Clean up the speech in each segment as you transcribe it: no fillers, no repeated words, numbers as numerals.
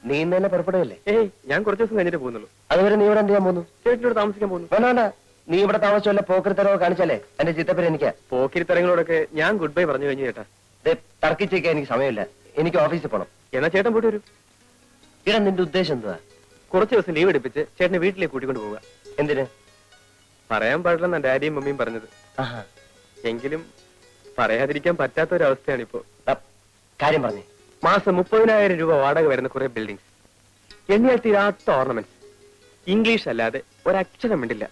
നീ ഇന്ന് തന്നെ പുറപ്പെടുകയല്ലേ? ഏയ്, ഞാൻ കുറച്ച് ദിവസം കഴിഞ്ഞിട്ട് പോകുന്നുള്ളൂ. അതുവരെ നീ ഇവിടെ എന്ത് ചെയ്യാൻ പോകുന്നു? ചേട്ടനോട് താമസിക്കാൻ പോകുന്നു. വേണ്ട, നീ ഇവിടെ താമസിച്ചല്ല പോക്കരിത്തരവോ കാണിച്ചാലേ എന്റെ ചിത്തപ്പേര് എനിക്കാ. പോക്കിരിത്തരങ്ങളോടൊക്കെ ഞാൻ ഗുഡ് ബൈ പറഞ്ഞു കഴിഞ്ഞു ചേട്ടാ. തർക്കിച്ചേക്കാൻ എനിക്ക് സമയമില്ല. എനിക്ക് ഓഫീസിൽ പോണം. എന്നാ ചേട്ടൻ പോയിട്ട് വരൂ. ഇടാ, നിന്റെ ഉദ്ദേശം എന്തുവാ? കുറച്ച് ദിവസം ലീവ് എടുപ്പിച്ച് ചേട്ടനെ വീട്ടിലേക്ക് കൂട്ടിക്കൊണ്ട് പോവുക. എന്തിന്? പറയാൻ പാടില്ലെന്നാ ഡാഡിയും മമ്മിയും പറഞ്ഞത്. എങ്കിലും പറയാതിരിക്കാൻ പറ്റാത്തൊരവസ്ഥയാണിപ്പോ. കാര്യം പറഞ്ഞേ. മാസം 30,000 രൂപ വാടക വരുന്ന കുറെ ബിൽഡിങ്സ്, എണ്ണിയാൽ തീരാത്ത ഓർണമെന്റ്സ്, ഇംഗ്ലീഷ് അല്ലാതെ ഒരക്ഷരം മിണ്ടില്ല.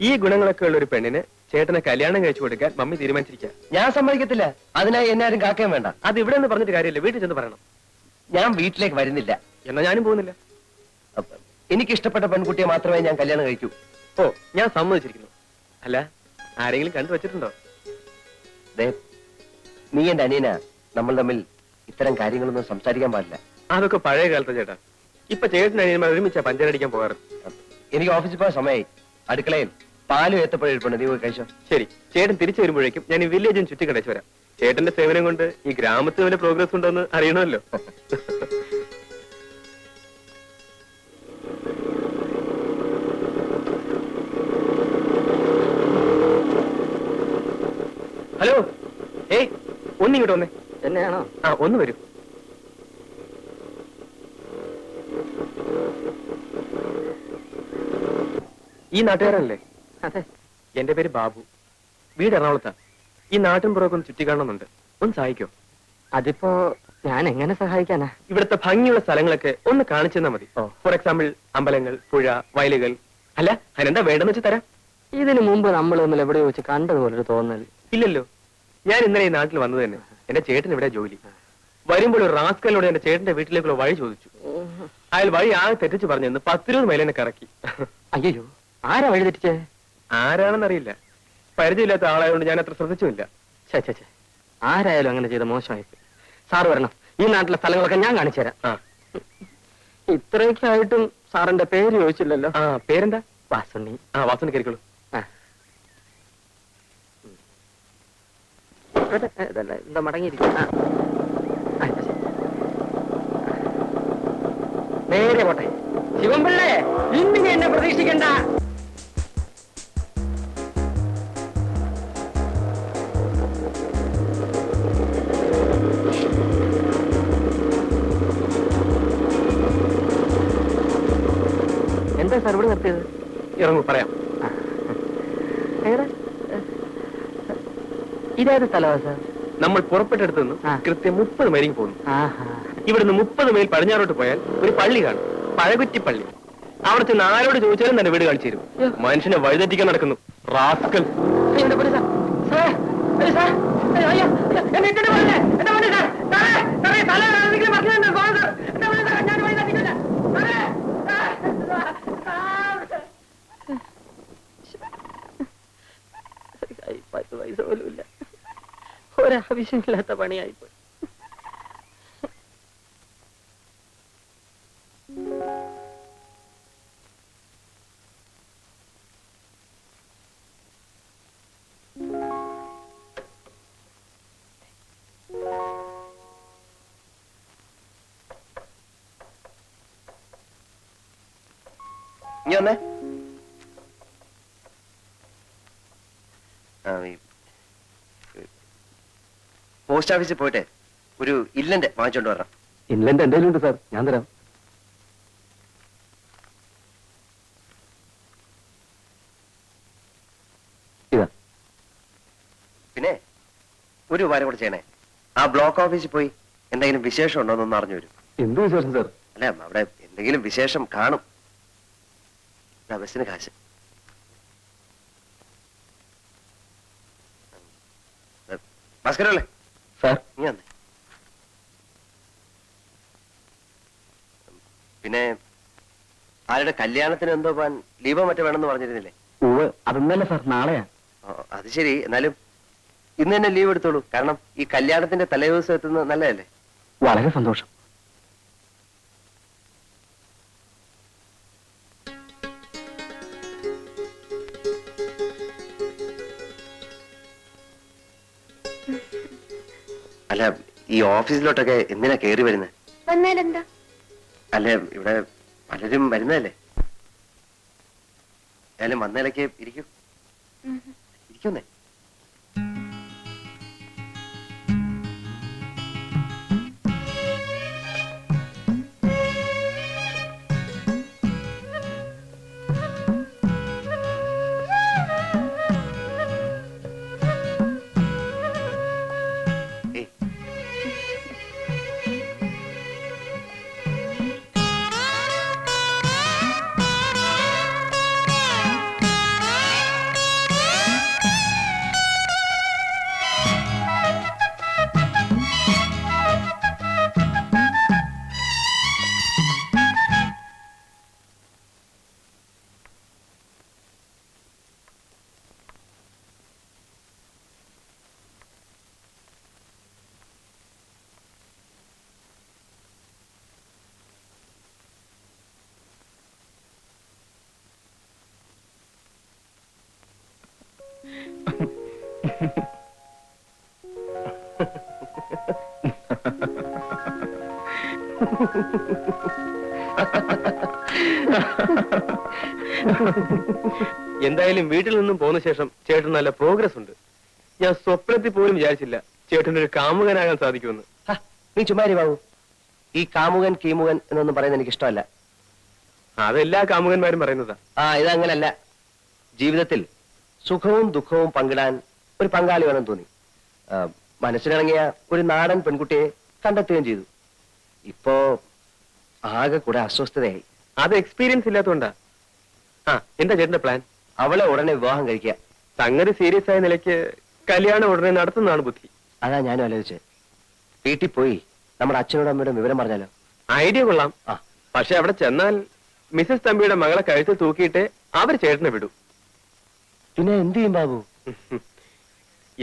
ഈ ഗുണങ്ങളൊക്കെ ഉള്ള ഒരു പെണ്ണിന് ചേട്ടനെ കല്യാണം കഴിച്ചു കൊടുക്കാൻ മമ്മി തീരുമാനിച്ചിരിക്കുക. ഞാൻ സമ്മതിക്കത്തില്ല. അതിനായി എന്നെ ആരും കാക്കുകയും വേണ്ട. അത് ഇവിടെ നിന്ന് പറഞ്ഞിട്ട് കാര്യമില്ല, വീട്ടിൽ ചെന്ന് പറയണം. ഞാൻ വീട്ടിലേക്ക് വരുന്നില്ല. എന്നാ ഞാനും പോകുന്നില്ല. എനിക്ക് ഇഷ്ടപ്പെട്ട പെൺകുട്ടിയെ മാത്രമേ ഞാൻ കല്യാണം കഴിക്കൂ. ഓ, ഞാൻ സമ്മതിച്ചിരിക്കുന്നു. അല്ല, ആരെങ്കിലും കണ്ടു വെച്ചിട്ടുണ്ടോ? നീ എന്റെ അനിയനാ. നമ്മൾ തമ്മിൽ ഇത്തരം കാര്യങ്ങളൊന്നും സംസാരിക്കാൻ പാടില്ല. അതൊക്കെ പഴയ കാലത്ത് ചേട്ടാ. ഇപ്പൊ ചേട്ടൻ അനിയന്മാർ ഒരുമിച്ചാ പഞ്ചരടിക്കാൻ പോകാറ്. എനിക്ക് ഓഫീസിൽ പോയ സമയമായി. അടുക്കളയിൽ പാലും ഏത്തപ്പഴം നീ പോയി കഴിച്ചോ. ശരി, ചേട്ടൻ തിരിച്ചു വരുമ്പോഴേക്കും ഞാൻ ഈ വില്ലേജും ചുറ്റി കടച്ചു വരാം. ചേട്ടന്റെ സേവനം കൊണ്ട് ഈ ഗ്രാമത്തിൽ വല്ല പ്രോഗ്രസ് ഉണ്ടോന്ന് അറിയണമല്ലോ. ഹലോ, ഏയ്, ഒന്നിങ്ങോട്ട് വന്നേ. എന്നെയാണോ? ആ, ഒന്ന് വരൂ. ഈ നാട്ടുകാരനല്ലേ? അതെ. എന്റെ പേര് ബാബു. വീട് എറണാകുളത്താ. ഈ നാട്ടിൻ പുറമൊക്കെ ഒന്ന് ചുറ്റി കാണണമെന്നുണ്ട്. ഒന്ന് സഹായിക്കോ? അതിപ്പോ ഞാൻ എങ്ങനെ സഹായിക്കാനാ? ഇവിടുത്തെ ഭംഗിയുള്ള സ്ഥലങ്ങളൊക്കെ ഒന്ന് കാണിച്ചു തന്നാ മതി. ഫോർ എക്സാമ്പിൾ അമ്പലങ്ങൾ, പുഴ, വയലുകൾ. അല്ല, അതിനെന്താ വേണ്ടെന്ന് വെച്ച് തരാം. ഇതിനു മുമ്പ് നമ്മൾ തമ്മിൽ എവിടെയോ വെച്ച് കണ്ടതുപോലൊരു തോന്നൽ. ഇല്ലല്ലോ. ഞാൻ ഇന്നലെ ഈ നാട്ടിൽ വന്നത് തന്നെ. എന്റെ ചേട്ടൻ ഇവിടെ ജോലി. വരുമ്പോൾ ഒരു റാസ്കലിനോട് എന്റെ ചേട്ടന്റെ വീട്ടിലേക്കുള്ള വഴി ചോദിച്ചു. അയാൾ വഴി ആകെ തെറ്റിച്ച് പറഞ്ഞു 10-20 മൈൽ എന്നെ കറക്കി. അയ്യോ, ആരാ വഴി തെറ്റിച്ചേ? ആരാണെന്നറിയില്ല. പരിചയമില്ലാത്ത ആളായതുകൊണ്ട് ഞാൻ അത്ര ശ്രദ്ധിച്ചുമില്ല. ചേ, ആരായാലും അങ്ങനെ ചെയ്ത മോശമായി. സാറ് വരണം. ഈ നാട്ടിലെ സ്ഥലങ്ങളൊക്കെ ഞാൻ കാണിച്ചു തരാം. ഇത്രയൊക്കെ ആയിട്ടും സാറിന്റെ പേര് ചോദിച്ചില്ലല്ലോ. പേരെന്താ? വാസുണ്ണി. വാസുണ്ണി കയറിക്കോളൂ. എന്താ മടങ്ങിയിരിക്കും. നേരെ പോട്ടെ. ശിവൻപിള്ളേ, ഇന്ന് എന്നെ പ്രതീക്ഷിക്കണ്ട. എന്താ സാർ ഇവിടെ നിർത്തിയത്? ഇറങ്ങൂ, പറയാം. ഇതേത് സ്ഥലമാ സാർ? നമ്മൾ പുറപ്പെട്ടെടുത്ത് നിന്ന് കൃത്യം 30 മൈലിൽ പോകുന്നു. ഇവിടുന്ന് 30 മൈൽ പടിഞ്ഞാറോട്ട് പോയാൽ ഒരു പള്ളി കാണും, പഴകുറ്റിപ്പള്ളി. അവിടെ ചെന്ന് ആരോട് ചോദിച്ചാലും തന്നെ വീട് കാണിച്ചു തരും. മനുഷ്യനെ വഴിതെറ്റിക്കാൻ നടക്കുന്നു റാസ്കൽ. പൈസ പോലും ഇല്ല. ഒരാവശ്യമില്ലാത്ത പണിയായിപ്പോയി. നീ വന്നേ. പോസ്റ്റ് ഓഫീസിൽ പോയിട്ട് ഒരു ഇല്ലന്റ് വാങ്ങിച്ചോണ്ട് വരണം. ഇൻലൻഡ് എന്തെങ്കിലും ഉണ്ട് സാർ, ഞാൻ തരാം. ഇതാ. പിന്നെ ഒരു ഉപകാരം കൂടെ ചെയ്യണേ. ആ ബ്ലോക്ക് ഓഫീസിൽ പോയി എന്തെങ്കിലും വിശേഷം ഉണ്ടോ എന്നൊന്ന് അറിഞ്ഞു വരും. എന്ത് വിശേഷം സാർ? അല്ല, അവിടെ എന്തെങ്കിലും വിശേഷം കാണും. ബസ്സിന് കാശ്. ഭാസ്കരല്ലേ സാർ? നീ വന്നേ. പിന്നെ ആരുടെ കല്യാണത്തിന് എന്തോ പോവാൻ ലീവോ മറ്റോ വേണമെന്ന് പറഞ്ഞിരുന്നില്ലേ? അതൊന്നല്ല സാർ, നാളെയാ. അത് ശരി. എന്നാലും ഇന്ന് തന്നെ ലീവ് എടുത്തോളൂ. കാരണം ഈ കല്യാണത്തിന്റെ തലേദിവസം എത്തുന്നത് നല്ലതല്ലേ? വളരെ സന്തോഷം. അല്ല, ഈ ഓഫീസിലോട്ടൊക്കെ എന്തിനാ കയറി വരുന്നത്? വന്നാലെന്താ? അല്ലേ ഇവിടെ പലരും വരുന്നതല്ലേ. ഏതായാലും വന്നതിലേക്ക് ഇരിക്കും. ഇരിക്കുന്നേ. എന്തായാലും വീട്ടിൽ നിന്നും പോന്ന ശേഷം ചേട്ടൻ നല്ല പ്രോഗ്രസ് ഉണ്ട്. ഞാൻ സ്വപ്നത്തിൽ പോലും വിചാരിച്ചില്ല ചേട്ടൻ ഒരു കാമുകനാകാൻ സാധിക്കുമെന്ന്. നീ ചുമ്മാരി ബാബു. ഈ കാമുകൻ കീമുകൻ എന്നൊന്നും പറയുന്നത് എനിക്ക് ഇഷ്ടമല്ല. അതെല്ലാ കാമുകന്മാരും പറയുന്നതാ. ഇതങ്ങനല്ല. ജീവിതത്തിൽ സുഖവും ദുഃഖവും പങ്കിടാൻ ഒരു പങ്കാളി വേണം തോന്നി. മനസ്സിലിറങ്ങിയ ഒരു നാടൻ പെൺകുട്ടിയെ കണ്ടെത്തുകയും ചെയ്തു. ഇപ്പോ ആകെ കൂടെ അസ്വസ്ഥതയായി. അത് എക്സ്പീരിയൻസ് ഇല്ലാത്തതുകൊണ്ടാ. എന്താ ചേട്ടന്റെ പ്ലാൻ? അവളെ ഉടനെ വിവാഹം കഴിക്കുക. സംഗതി സീരിയസ് ആയ നിലയ്ക്ക് കല്യാണം ഉടനെ നടത്തുന്നതാണ് ബുദ്ധി. അതാ ഞാനും ആലോചിച്ചത്. വീട്ടിൽ പോയി നമ്മുടെ അച്ഛനോടും അമ്മയോടും വിവരം പറഞ്ഞാലോ? ഐഡിയ കൊള്ളാം. പക്ഷെ അവിടെ ചെന്നാൽ മിസസ് തമ്പിയുടെ മകളെ കഴുത്തിൽ തൂക്കിയിട്ട് അവർ ചേട്ടനെ വിടും. പിന്നെ എന്ത് ചെയ്യും ബാബു?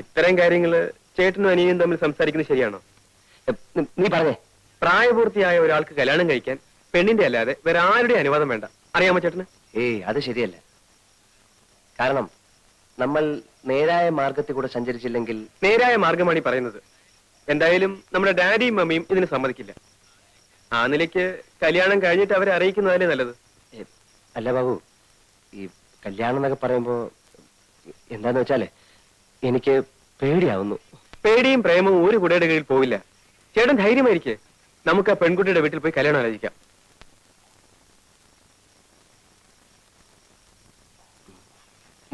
ഇത്തരം കാര്യങ്ങള് ചേട്ടനും അനിയനും തമ്മിൽ സംസാരിക്കുന്നത് ശരിയാണോ? നീ പറഞ്ഞേ. പ്രായപൂർത്തിയായ ഒരാൾക്ക് കല്യാണം കഴിക്കാൻ പെണ്ണിന്റെ അല്ലാതെ വേറെ ആരുടെ അനുവാദം വേണ്ട. അറിയാമോ ചേട്ടന്? അത് ശരിയല്ല. കാരണം നമ്മൾ നേരായ മാർഗത്തിൽ കൂടെ സഞ്ചരിച്ചില്ലെങ്കിൽ. നേരായ മാർഗമാണ് ഈ പറയുന്നത്. എന്തായാലും നമ്മുടെ ഡാഡിയും മമ്മിയും ഇതിന് സമ്മതിക്കില്ല. ആ നിലയ്ക്ക് കല്യാണം കഴിഞ്ഞിട്ട് അവരെ അറിയിക്കുന്നതല്ലേ നല്ലത്. അല്ല ബാബു, ഈ കല്യാണം എന്നൊക്കെ പറയുമ്പോ എന്താന്ന് വെച്ചാലേ എനിക്ക് പേടിയാവുന്നു. പേടിയും പ്രേമവും ഒരു കുടയുടെ കീഴിൽ പോവില്ല. ചേട്ടൻ ധൈര്യമായിരിക്കെ. നമുക്ക് ആ പെൺകുട്ടിയുടെ വീട്ടിൽ പോയി കല്യാണം ആലോചിക്കാം.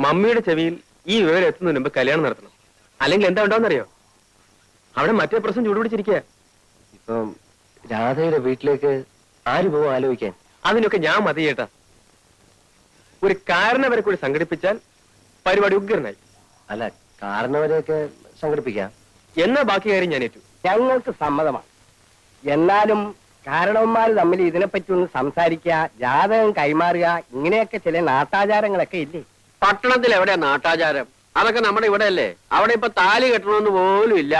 മമ്മിയുടെ ചെവിയിൽ ഈ വിവരം എത്തുന്നതിന് മുമ്പ് കല്യാണം നടത്തണം. അല്ലെങ്കിൽ എന്താ ഉണ്ടാവുന്നറിയോ? അവിടെ മറ്റേ പ്രശ്നം ചൂടുപിടിച്ചിരിക്കുക. ഇപ്പം രാധയുടെ വീട്ടിലേക്ക് ആര് പോവും ആലോചിക്കാൻ? അതിനൊക്കെ ഞാൻ മതി ചേട്ടാ. ഒരു കാരണവരെ കൂടി സംഘടിപ്പിച്ചാൽ പരിപാടി ഉഗ്രനായി. അല്ല, കാരണവരെയൊക്കെ സംഘടിപ്പിക്കാം. എന്നാ ബാക്കി കാര്യം ഞാൻ ഏറ്റു. ഞങ്ങൾക്ക് സമ്മതമാണ്. എന്നാലും കാരണവന്മാർ തമ്മിൽ ഇതിനെപ്പറ്റി ഒന്ന് സംസാരിക്കുക, ജാതകം കൈമാറുക, ഇങ്ങനെയൊക്കെ ചില നാട്ടാചാരങ്ങളൊക്കെ ഇല്ലേ? പട്ടണത്തിൽ എവിടെയാ നാട്ടാചാരം? അതൊക്കെ നമ്മുടെ ഇവിടെ അല്ലേ. അവിടെ ഇപ്പൊ താലി കെട്ടണമെന്ന് പോലും ഇല്ല.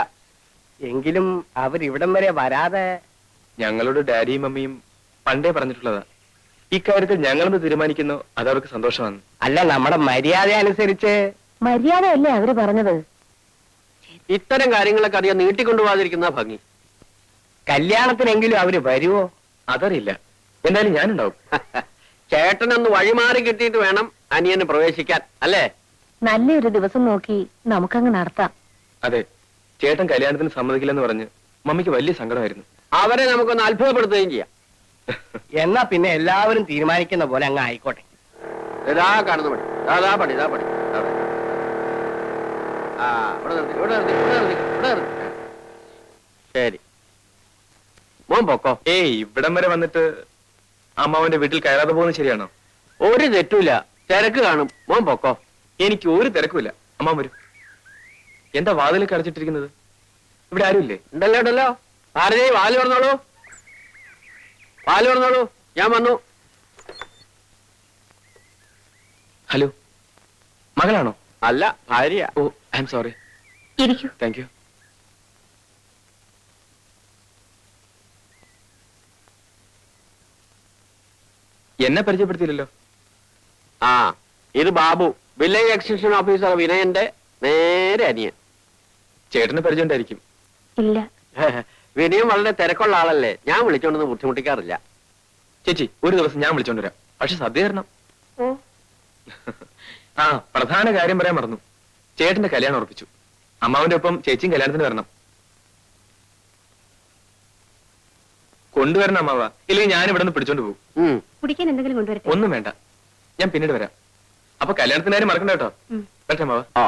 എങ്കിലും അവരിവിടം വരെ വരാതെ. ഞങ്ങളോട് ഡാഡിയും മമ്മിയും പണ്ടേ പറഞ്ഞിട്ടുള്ളതാ. ഇക്കാര്യത്തിൽ ഞങ്ങളൊന്ന് തീരുമാനിക്കുന്നു, അതവർക്ക് സന്തോഷമാണ്. അല്ല, നമ്മുടെ മര്യാദ അനുസരിച്ച്. മര്യാദയല്ലേ അവര് പറഞ്ഞത്? ഇത്തരം കാര്യങ്ങളൊക്കെ അധികം നീട്ടിക്കൊണ്ടുപോകാതിരിക്കുന്ന ഭംഗി. കല്യാണത്തിനെങ്കിലും അവര് വരുവോ? അതറിയില്ല. എന്തായാലും ഞാനുണ്ടാവും. ചേട്ടനൊന്ന് വഴിമാറി കിട്ടിയിട്ട് വേണം അനിയന് പ്രവേശിക്കാൻ, അല്ലേ? നല്ലൊരു ദിവസം നോക്കി നമുക്കങ്ങ് നടത്താം. അതെ, ചേട്ടൻ കല്യാണത്തിന് സമ്മതിക്കില്ലെന്ന് പറഞ്ഞ് മമ്മിക്ക് വലിയ സങ്കടമായിരുന്നു. അവരെ നമുക്കൊന്ന് അത്ഭുതപ്പെടുത്തുകയും ചെയ്യാം. എന്നാ പിന്നെ എല്ലാവരും തീരുമാനിക്കുന്ന പോലെ അങ്ങ് ആയിക്കോട്ടെ. ഇതാ കാണുന്ന പണി, ഇതാ പണി, ഇതാ പണി. ശരി, മോൻ പൊക്കോ. ഇവിടം വരെ വന്നിട്ട് അമ്മാവന്റെ വീട്ടിൽ കയറാതെ പോകുന്നത് ശരിയാണോ? ഒരു തെറ്റുമില്ല, തിരക്ക് കാണും. മോൻ പൊക്കോ. എനിക്ക് ഒരു തിരക്കുമില്ല. അമ്മാവൻ വരും. എന്താ വാതിലേക്ക് അടച്ചിട്ടിരിക്കുന്നത്? ഇവിടെ ആരുമില്ലേ? ഉണ്ടല്ലോ ഉണ്ടല്ലോ. ഭാരതി, വാല് പറഞ്ഞോളൂ, വാല് പറഞ്ഞോളൂ. ഞാൻ വന്നു. ഹലോ, മകളാണോ? അല്ല, ഭാര്യ. ഓ, ഐ എം സോറി. ഇരിക്കൂ. Thank you. എന്നെ പരിചയപ്പെടുത്തിയില്ലല്ലോ. ഇത് ബാബു, വില്ലേജ് എക്സ്റ്റൻഷൻ ഓഫീസർ വിനയന്റെ നേരെ അനിയൻ. ചേട്ടന് പരിചയം ഉണ്ടായിരിക്കും. ഇല്ല. വിനയം വളരെ തിരക്കുള്ള ആളല്ലേ. ഞാൻ വിളിച്ചോണ്ടൊന്നും ബുദ്ധിമുട്ടിക്കാറില്ല. ചേച്ചി ഒരു ദിവസം ഞാൻ വിളിച്ചോണ്ട് വരാം, പക്ഷെ സദ്യ തരണം. ഓ ആ പ്രധാന കാര്യം പറയാൻ മറന്നു, ചേട്ടന്റെ കല്യാണം ഉറപ്പിച്ചു. അമ്മാവന്റെ ഒപ്പം ചേച്ചിയും കല്യാണത്തിന് വരണം. കൊണ്ടുവരണം അമ്മാവ, ഇല്ലെങ്കിൽ ഞാൻ ഇവിടെ നിന്ന് പിടിച്ചോണ്ട് പോകും. കുടിക്കാൻ എന്തെങ്കിലും കൊണ്ടുവരട്ടെ? ഒന്നും വേണ്ട, ഞാൻ പിന്നീട് വരാം. അപ്പൊ കല്യാണത്തിന് കാര്യം മറക്കണ്ട കേട്ടോ. ഉം. പറ്റേ അമ്മാവ. ആ